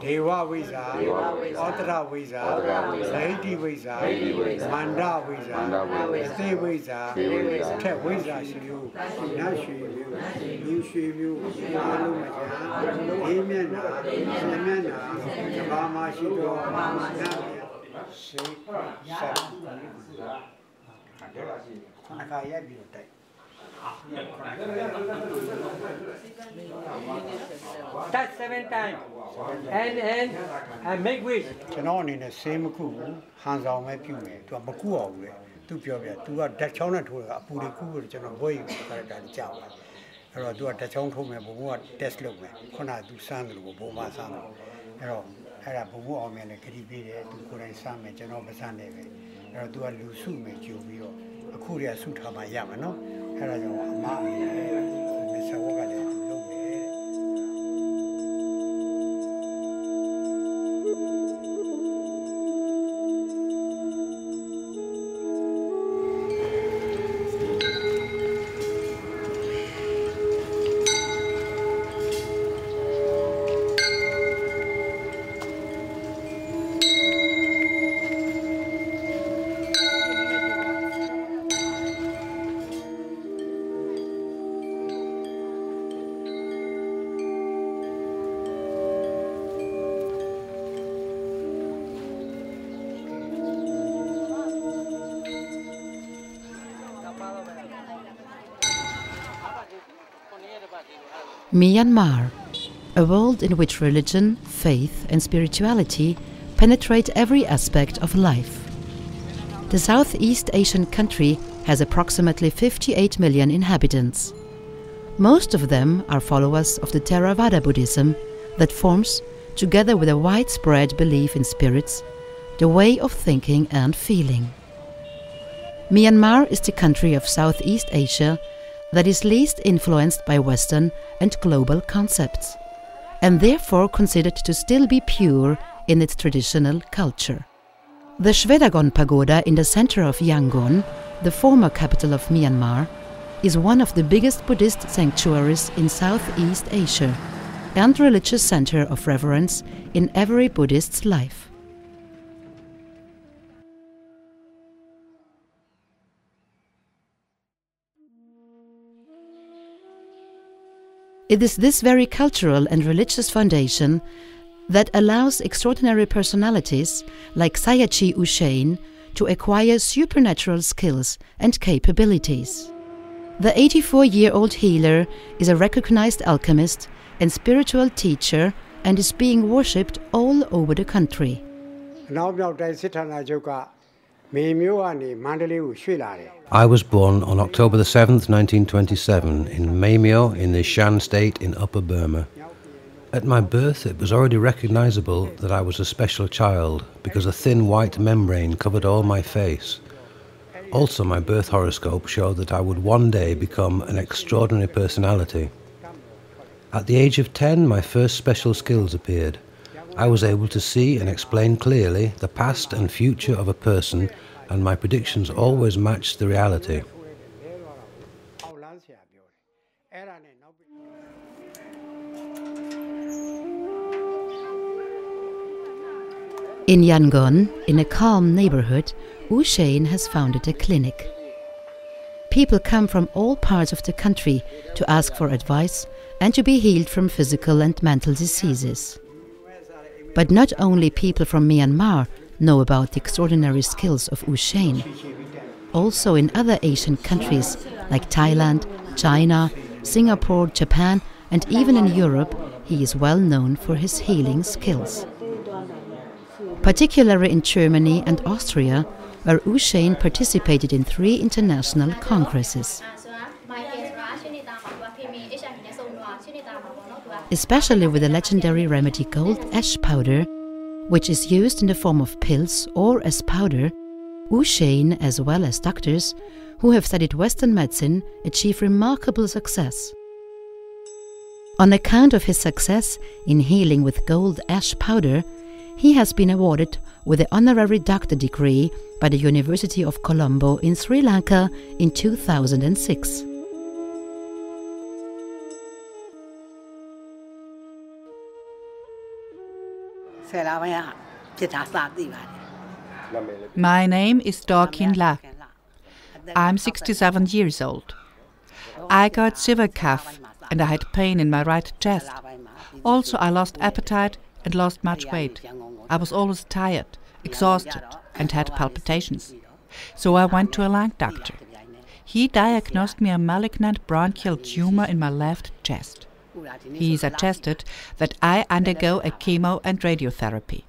Deva Visa, Otra Visa, Lady Visa, Manda Visa, Stay Visa, Tet Visa, you, Nashi, you, Alumaja, Imena, Semena, Bama Shido, Touch 7 times and make wish. Canon in the same cool, hands on my pume, to a Baku, to Pioria, to a Dachona to a Puriku, General Boy, Java. Or do a Dachon home, what Tesla, Kona do Sandro, Boma Sandro. Era Bomo and a Caribbean to Korean Sam and General Basane. Or do a Lusu make you, a Korea suit of my Yamano. Era your mamma, Mr. Wogan. Myanmar, a world in which religion, faith and spirituality penetrate every aspect of life. The Southeast Asian country has approximately 58 million inhabitants. Most of them are followers of the Theravada Buddhism that forms, together with a widespread belief in spirits, the way of thinking and feeling. Myanmar is the country of Southeast Asia that is least influenced by Western and global concepts, and therefore considered to still be pure in its traditional culture. The Shwedagon Pagoda in the center of Yangon, the former capital of Myanmar, is one of the biggest Buddhist sanctuaries in Southeast Asia and religious center of reverence in every Buddhist's life. It is this very cultural and religious foundation that allows extraordinary personalities like Sayachi Ushain to acquire supernatural skills and capabilities. The 84-year-old healer is a recognized alchemist and spiritual teacher and is being worshipped all over the country. I was born on October the 7th, 1927 in Maymyo in the Shan State in Upper Burma. At my birth it was already recognizable that I was a special child because a thin white membrane covered all my face. Also my birth horoscope showed that I would one day become an extraordinary personality. At the age of 10 my first special skills appeared. I was able to see and explain clearly the past and future of a person, and my predictions always matched the reality. In Yangon, in a calm neighborhood, Ushain has founded a clinic. People come from all parts of the country to ask for advice and to be healed from physical and mental diseases. But not only people from Myanmar know about the extraordinary skills of Ushain. Also in other Asian countries like Thailand, China, Singapore, Japan, and even in Europe, he is well known for his healing skills. Particularly in Germany and Austria, where Ushain participated in 3 international congresses. Especially with the legendary remedy gold ash powder, which is used in the form of pills or as powder, Ushain, as well as doctors who have studied Western medicine, achieve remarkable success. On account of his success in healing with gold ash powder, he has been awarded with the honorary doctor degree by the University of Colombo in Sri Lanka in 2006. My name is Dorkin La. I'm 67 years old. I got severe cough and I had pain in my right chest. Also, I lost appetite and lost much weight. I was always tired, exhausted, and had palpitations. So I went to a lung doctor. He diagnosed me a malignant bronchial tumor in my left chest. He suggested that I undergo a chemo and radiotherapy.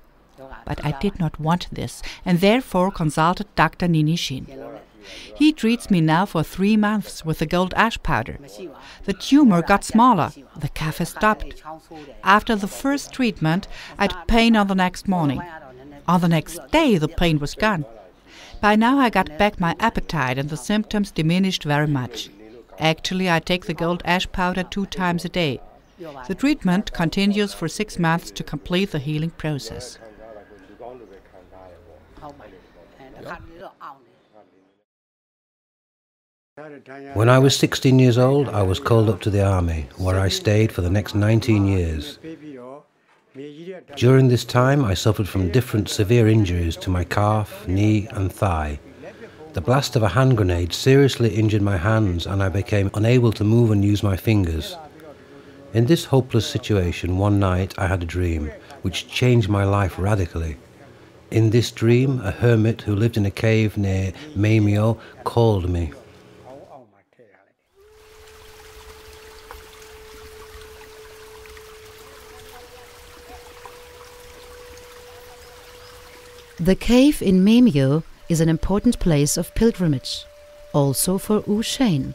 But I did not want this and therefore consulted Dr. Ninishin. He treats me now for 3 months with the gold ash powder. The tumor got smaller, the cough has stopped. After the first treatment, I had pain on the next morning. On the next day, the pain was gone. By now I got back my appetite and the symptoms diminished very much. Actually, I take the gold ash powder 2 times a day. The treatment continues for 6 months to complete the healing process. When I was 16 years old, I was called up to the army, where I stayed for the next 19 years. During this time, I suffered from different severe injuries to my calf, knee and thigh. The blast of a hand grenade seriously injured my hands and I became unable to move and use my fingers. In this hopeless situation, one night I had a dream, which changed my life radically. In this dream, a hermit who lived in a cave near Maymyo called me. The cave in Maymyo is an important place of pilgrimage, also for U Shane.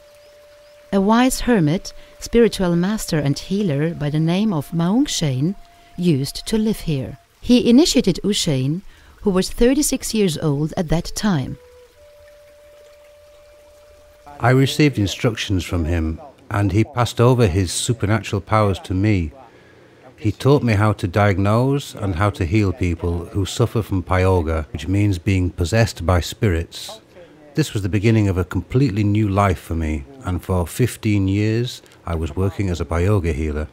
A wise hermit, spiritual master and healer by the name of Maung Shane, used to live here. He initiated U Shane, who was 36 years old at that time. I received instructions from him, and he passed over his supernatural powers to me. He taught me how to diagnose and how to heal people who suffer from Payoga, which means being possessed by spirits. This was the beginning of a completely new life for me, and for 15 years I was working as a Payoga healer.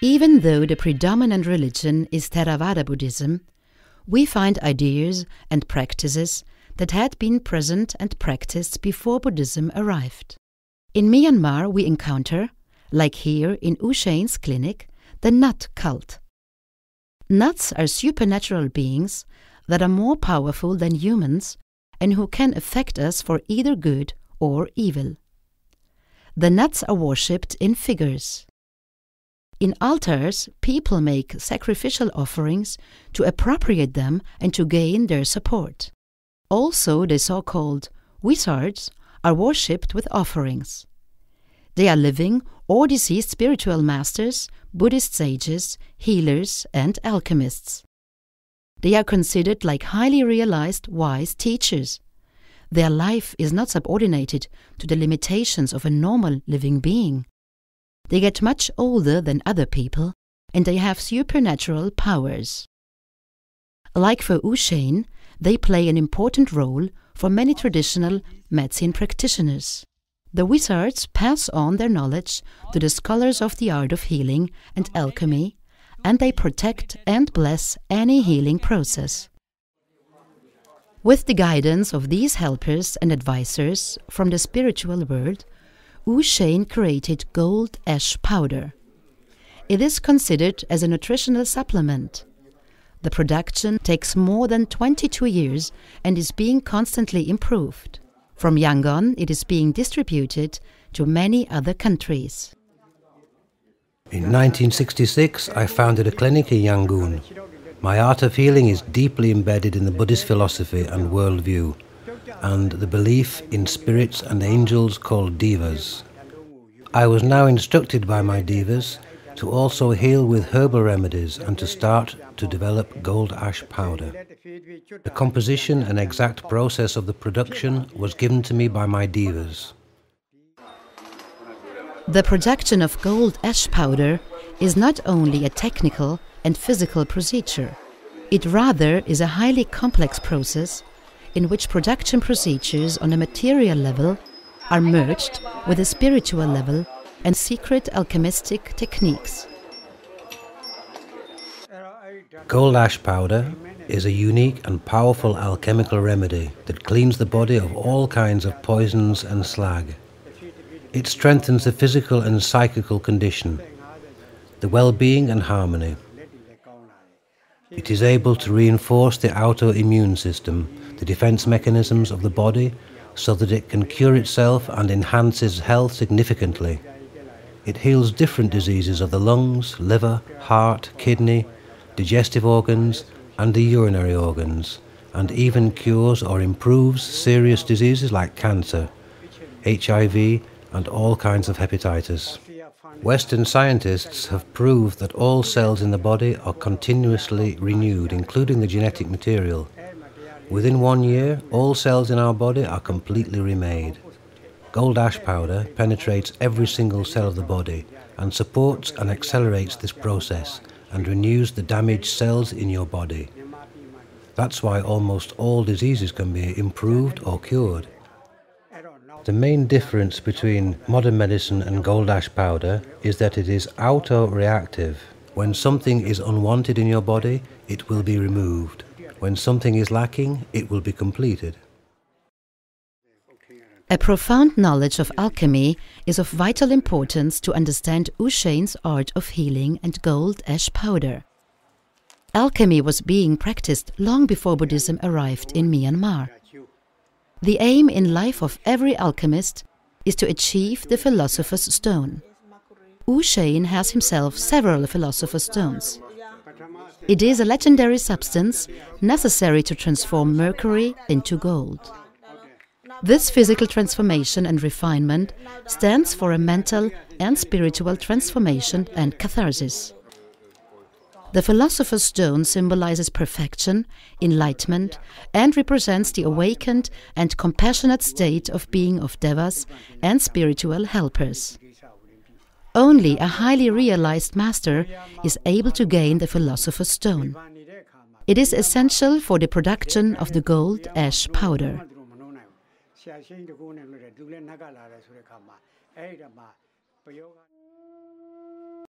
Even though the predominant religion is Theravada Buddhism, we find ideas and practices that had been present and practiced before Buddhism arrived. In Myanmar we encounter, like here in U Shane's clinic, the Nut cult. Nuts are supernatural beings that are more powerful than humans and who can affect us for either good or evil. The nuts are worshipped in figures. In altars, people make sacrificial offerings to appropriate them and to gain their support. Also, the so-called wizards are worshipped with offerings. They are living or deceased spiritual masters, Buddhist sages, healers, and alchemists. They are considered like highly realized, wise teachers. Their life is not subordinated to the limitations of a normal living being. They get much older than other people, and they have supernatural powers. Like for U Shane, they play an important role for many traditional medicine practitioners. The wizards pass on their knowledge to the scholars of the art of healing and alchemy, and they protect and bless any healing process. With the guidance of these helpers and advisors from the spiritual world, U Shane created gold ash powder. It is considered as a nutritional supplement. The production takes more than 22 years and is being constantly improved. From Yangon, it is being distributed to many other countries. In 1966, I founded a clinic in Yangon. My art of healing is deeply embedded in the Buddhist philosophy and worldview, and the belief in spirits and angels called devas. I was now instructed by my devas to also heal with herbal remedies and to start to develop gold ash powder. The composition and exact process of the production was given to me by my devas. The production of gold ash powder is not only a technical and physical procedure. It rather is a highly complex process in which production procedures on a material level are merged with a spiritual level and secret alchemistic techniques. Gold ash powder is a unique and powerful alchemical remedy that cleans the body of all kinds of poisons and slag. It strengthens the physical and psychical condition, the well-being and harmony. It is able to reinforce the autoimmune system, the defense mechanisms of the body, so that it can cure itself and enhances health significantly. It heals different diseases of the lungs, liver, heart, kidney, digestive organs and the urinary organs, and even cures or improves serious diseases like cancer, HIV and all kinds of hepatitis. Western scientists have proved that all cells in the body are continuously renewed, including the genetic material. Within 1 year, all cells in our body are completely remade. Gold ash powder penetrates every single cell of the body and supports and accelerates this process and renews the damaged cells in your body. That's why almost all diseases can be improved or cured. The main difference between modern medicine and gold ash powder is that it is auto-reactive. When something is unwanted in your body, it will be removed. When something is lacking, it will be completed. A profound knowledge of alchemy is of vital importance to understand U Shain's art of healing and gold ash powder. Alchemy was being practiced long before Buddhism arrived in Myanmar. The aim in life of every alchemist is to achieve the Philosopher's Stone. U Shain has himself several Philosopher's Stones. It is a legendary substance necessary to transform mercury into gold. This physical transformation and refinement stands for a mental and spiritual transformation and catharsis. The Philosopher's Stone symbolizes perfection, enlightenment, and represents the awakened and compassionate state of being of devas and spiritual helpers. Only a highly realized master is able to gain the Philosopher's Stone. It is essential for the production of the gold ash powder.